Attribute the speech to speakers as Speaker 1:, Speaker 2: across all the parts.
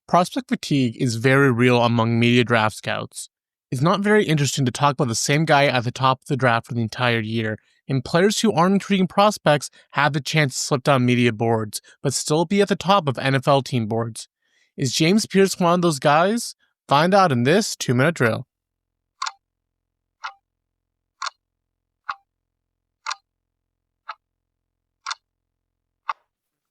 Speaker 1: Prospect fatigue is very real among media draft scouts. It's not very interesting to talk about the same guy at the top of the draft for the entire year, and players who aren't intriguing prospects have the chance to slip down media boards, but still be at the top of NFL team boards. Is James Pearce one of those guys? Find out in this 2-minute drill.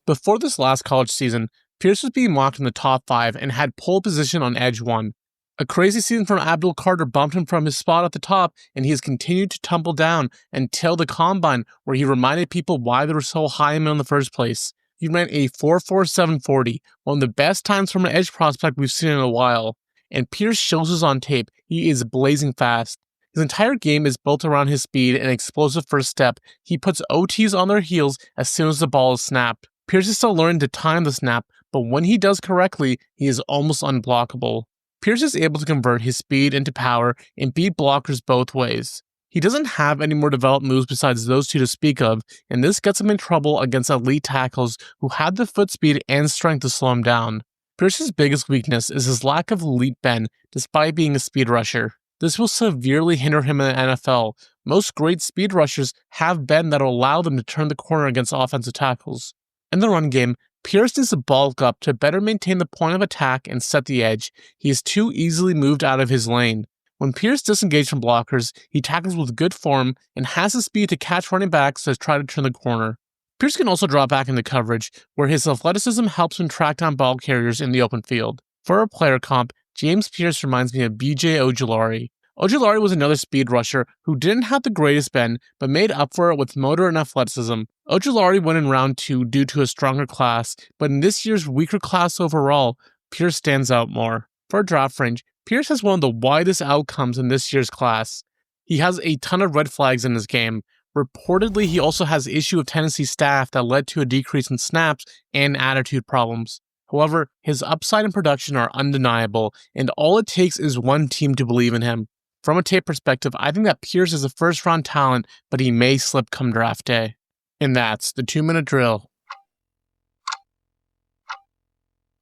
Speaker 1: Before this last college season, Pearce was being mocked in the top 5 and had pole position on edge 1. A crazy season from Abdul Carter bumped him from his spot at the top, and he has continued to tumble down until the combine, where he reminded people why they were so high in him in the first place. He ran a 4.4740, one of the best times from an edge prospect we've seen in a while. And Pearce shows us on tape, he is blazing fast. His entire game is built around his speed and explosive first step. He puts OTs on their heels as soon as the ball is snapped. Pearce is still learning to time the snap, but when he does correctly, he is almost unblockable. Pearce is able to convert his speed into power and beat blockers both ways. He doesn't have any more developed moves besides those two to speak of, and this gets him in trouble against elite tackles who have the foot speed and strength to slow him down. Pearce's biggest weakness is his lack of elite bend despite being a speed rusher. This will severely hinder him in the NFL. Most great speed rushers have bend that will allow them to turn the corner against offensive tackles. In the run game, Pearce needs to bulk up to better maintain the point of attack and set the edge. He is too easily moved out of his lane. When Pearce disengages from blockers, he tackles with good form and has the speed to catch running backs that try to turn the corner. Pearce can also drop back into coverage, where his athleticism helps him track down ball carriers in the open field. For a player comp, James Pearce reminds me of B.J. Ojulari. Ojulari was another speed rusher who didn't have the greatest bend, but made up for it with motor and athleticism. Ojulari went in round 2 due to a stronger class, but in this year's weaker class overall, Pearce stands out more. For draft range, Pearce has one of the widest outcomes in this year's class. He has a ton of red flags in his game. Reportedly, he also has issue with Tennessee staff that led to a decrease in snaps and attitude problems. However, his upside and production are undeniable, and all it takes is one team to believe in him. From a tape perspective, I think that Pearce is a first-round talent, but he may slip come draft day. And that's the 2-minute drill.